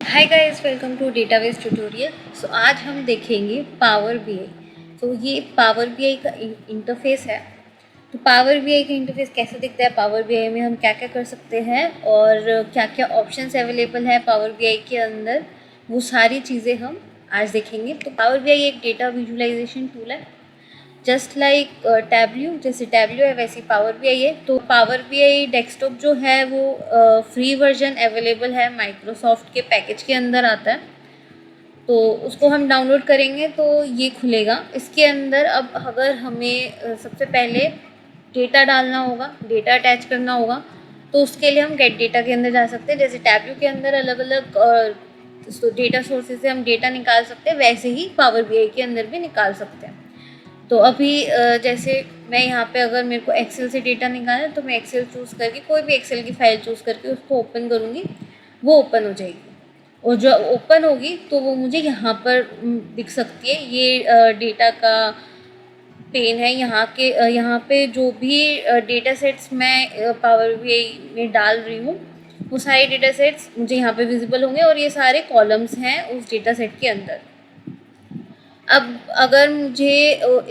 Hi guys, welcome to database tutorial. So आज हम देखेंगे पावर बीआई। तो ये पावर बीआई का इंटरफेस है। तो पावर बीआई का इंटरफेस कैसे दिखता है, पावर बीआई में हम क्या क्या कर सकते हैं और क्या क्या ऑप्शंस अवेलेबल है पावर बीआई के अंदर, वो सारी चीज़ें हम आज देखेंगे। तो पावर बीआई एक डेटा विजुअलाइजेशन टूल है, जस्ट लाइक टैब्ल्यू। जैसे टैब्ल्यू है वैसे पावर बीआई है। तो पावर बीआई डेस्कटॉप जो है वो फ्री वर्जन अवेलेबल है, माइक्रोसॉफ्ट के पैकेज के अंदर आता है। तो उसको हम डाउनलोड करेंगे तो ये खुलेगा। इसके अंदर अब अगर हमें सबसे पहले डेटा डालना होगा, डेटा अटैच करना होगा, तो उसके लिए हम गेट डेटा के अंदर जा सकते हैं। जैसे टैब्ल्यू के अंदर अलग अलग डेटा सोर्सेज से हम डेटा निकाल सकते हैं, वैसे ही पावर बीआई के अंदर भी निकाल सकते हैं। तो अभी जैसे मैं यहाँ पे अगर मेरे को एक्सेल से डेटा निकालना है तो मैं एक्सेल चूज़ करके, कोई भी एक्सेल की फाइल चूज़ करके उसको ओपन करूँगी, वो ओपन हो जाएगी। और जो ओपन होगी तो वो मुझे यहाँ पर दिख सकती है। ये डेटा का पेन है। यहाँ पे जो भी डेटा सेट्स मैं पावर बीआई में डाल रही हूँ, वो सारे डेटा सेट्स मुझे यहाँ पे विजिबल होंगे और ये सारे कॉलम्स हैं उस डेटा सेट के अंदर। अब अगर मुझे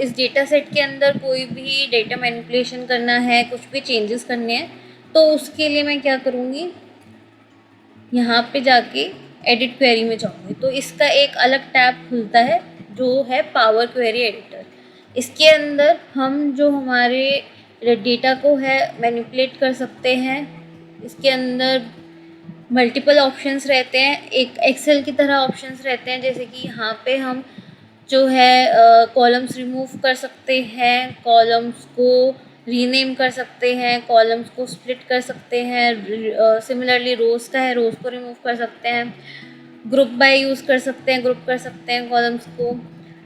इस डेटा सेट के अंदर कोई भी डेटा मैनिपुलेशन करना है, कुछ भी चेंजेस करने हैं, तो उसके लिए मैं क्या करूँगी, यहाँ पे जाके एडिट क्वेरी में जाऊँगी। तो इसका एक अलग टैब खुलता है जो है पावर क्वेरी एडिटर। इसके अंदर हम जो हमारे डेटा को है मैनिपुलेट कर सकते हैं। इसके अंदर मल्टीपल ऑप्शंस रहते हैं, एक एक्सेल की तरह ऑप्शंस रहते हैं। जैसे कि यहाँ पे हम जो है कॉलम्स रिमूव कर सकते हैं, कॉलम्स को रीनेम कर सकते हैं, कॉलम्स को स्प्लिट कर सकते हैं। सिमिलरली रोज़ का है, रोज़ को रिमूव कर सकते हैं, ग्रुप बाय यूज़ कर सकते हैं, ग्रुप कर सकते हैं कॉलम्स को।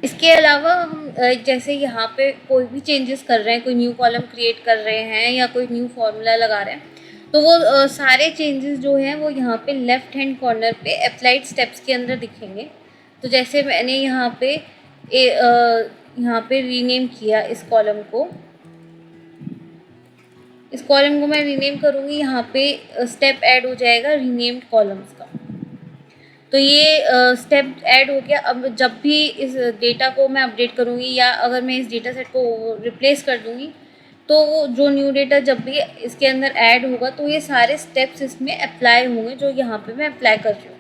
इसके अलावा हम जैसे यहाँ पे कोई भी चेंजेस कर रहे हैं, कोई न्यू कॉलम क्रिएट कर रहे हैं या कोई न्यू फॉर्मूला लगा रहे हैं, तो वो सारे चेंजेस जो हैं वो यहाँ पे लेफ़्ट हैंड कॉर्नर पे अप्लाइड स्टेप्स के अंदर दिखेंगे। तो जैसे मैंने यहाँ पे रीनेम किया इस कॉलम को, मैं रीनेम करूँगी, यहाँ पे स्टेप ऐड हो जाएगा रीनेम्ड कॉलम्स का। तो ये स्टेप ऐड हो गया। अब जब भी इस डेटा को मैं अपडेट करूँगी या अगर मैं इस डेटा सेट को रिप्लेस कर दूँगी, तो वो जो न्यू डेटा जब भी इसके अंदर ऐड होगा तो ये सारे स्टेप्स इसमें अप्लाई होंगे जो यहाँ पे मैं अप्लाई कर रही हूँ।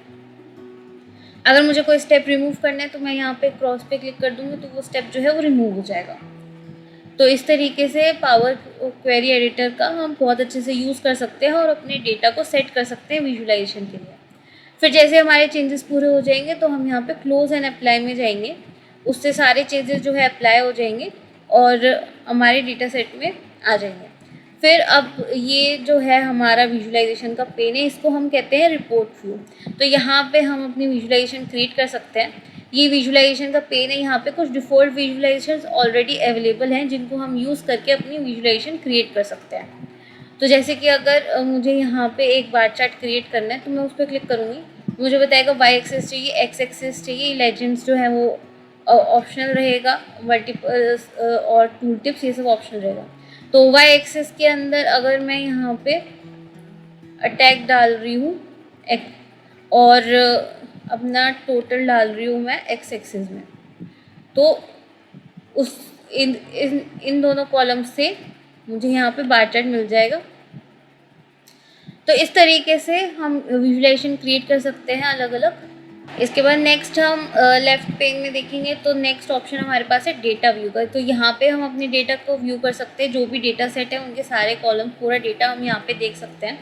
अगर मुझे कोई स्टेप रिमूव करना है तो मैं यहाँ पे क्रॉस पे क्लिक कर दूँगी तो वो स्टेप जो है वो रिमूव हो जाएगा। तो इस तरीके से पावर क्वेरी एडिटर का हम बहुत अच्छे से यूज़ कर सकते हैं और अपने डेटा को सेट कर सकते हैं विजुअलाइजेशन के लिए। फिर जैसे हमारे चेंजेस पूरे हो जाएंगे तो हम यहाँ पे क्लोज एंड अप्लाई में जाएंगे, उससे सारे चेंजेस जो है अप्लाई हो जाएंगे और हमारे डेटा सेट में आ जाएंगे। फिर अब ये जो है हमारा विजुअलाइजेशन का पेन है, इसको हम कहते हैं रिपोर्ट व्यू। तो यहाँ पे हम अपनी विजुअलाइजेशन क्रिएट कर सकते हैं। ये विजुअलाइजेशन का पेन है, यहाँ पे कुछ डिफ़ॉल्ट विजुअलाइजेशंस ऑलरेडी अवेलेबल हैं जिनको हम यूज़ करके अपनी विजुअलाइजेशन क्रिएट कर सकते हैं। तो जैसे कि अगर मुझे यहाँ पे एक बार चार्ट क्रिएट करना है तो मैं उस पर क्लिक करूँगी, मुझे बताएगा वाई एक्सेस चाहिए, एक्स एक्सेस चाहिए, लेजेंड्स जो है वो ऑप्शनल रहेगा, मल्टीपल और टूल टिप्स ये सब ऑप्शनल रहेगा। तो वाई एक्सेस के अंदर अगर मैं यहाँ पे अटैक डाल रही हूँ और अपना टोटल डाल रही हूँ मैं एक्स एक्सेस में, तो उस इन दोनों कॉलम से मुझे यहाँ पे बार चार्ट मिल जाएगा। तो इस तरीके से हम विजुअलाइजेशन क्रिएट कर सकते हैं अलग अलग। इसके बाद नेक्स्ट हम लेफ्ट पेन में देखेंगे तो नेक्स्ट ऑप्शन हमारे पास है डेटा व्यू का। तो यहाँ पे हम अपने डेटा को व्यू कर सकते हैं, जो भी डेटा सेट है उनके सारे कॉलम, पूरा डेटा हम यहाँ पे देख सकते हैं।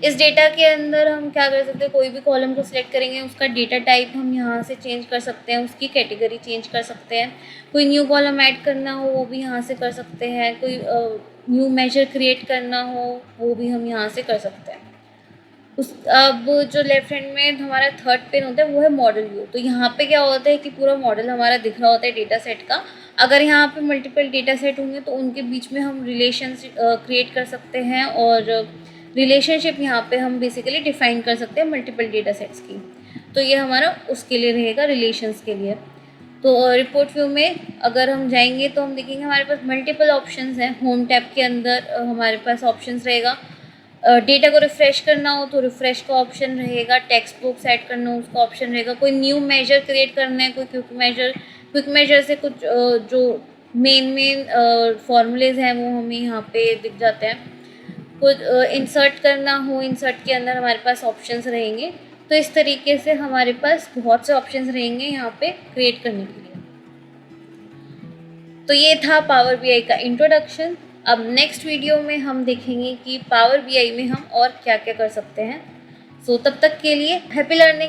इस डेटा के अंदर हम क्या कर सकते हैं, कोई भी कॉलम को सिलेक्ट करेंगे, उसका डेटा टाइप हम यहाँ से चेंज कर सकते हैं, उसकी कैटेगरी चेंज कर सकते हैं, कोई न्यू कॉलम ऐड करना हो वो भी यहाँ से कर सकते हैं, कोई न्यू मेजर क्रिएट करना हो वो भी हम यहाँ से कर सकते हैं। अब जो लेफ्ट हैंड में हमारा थर्ड पेन होता है वो है मॉडल व्यू। तो यहाँ पे क्या होता है कि पूरा मॉडल हमारा दिख रहा होता है डेटा सेट का। अगर यहाँ पे मल्टीपल डेटा सेट होंगे तो उनके बीच में हम रिलेशंस क्रिएट कर सकते हैं और रिलेशनशिप यहाँ पे हम बेसिकली डिफाइन कर सकते हैं मल्टीपल डेटा सेट्स की। तो ये हमारा उसके लिए रहेगा, रिलेशंस के लिए। तो रिपोर्ट व्यू में अगर हम जाएंगे तो हम देखेंगे हमारे पास मल्टीपल ऑप्शंस हैं। होम टैब के अंदर हमारे पास ऑप्शंस रहेगा डेटा को रिफ़्रेश करना हो तो रिफ़्रेश का ऑप्शन रहेगा, टेक्स्ट बॉक्स ऐड करना हो उसका ऑप्शन रहेगा, कोई न्यू मेजर क्रिएट करना है, कोई क्विक मेजर से कुछ जो मेन फॉर्मूलेज़ हैं वो हमें यहाँ पे दिख जाते हैं। कुछ इंसर्ट करना हो, इंसर्ट के अंदर हमारे पास ऑप्शंस रहेंगे। तो इस तरीके से हमारे पास बहुत से ऑप्शंस रहेंगे यहाँ पे क्रिएट करने के लिए। तो ये था पावर बीआई का इंट्रोडक्शन। अब नेक्स्ट वीडियो में हम देखेंगे कि पावर बीआई में हम और क्या क्या कर सकते हैं। सो तब तक के लिए हैप्पी लर्निंग।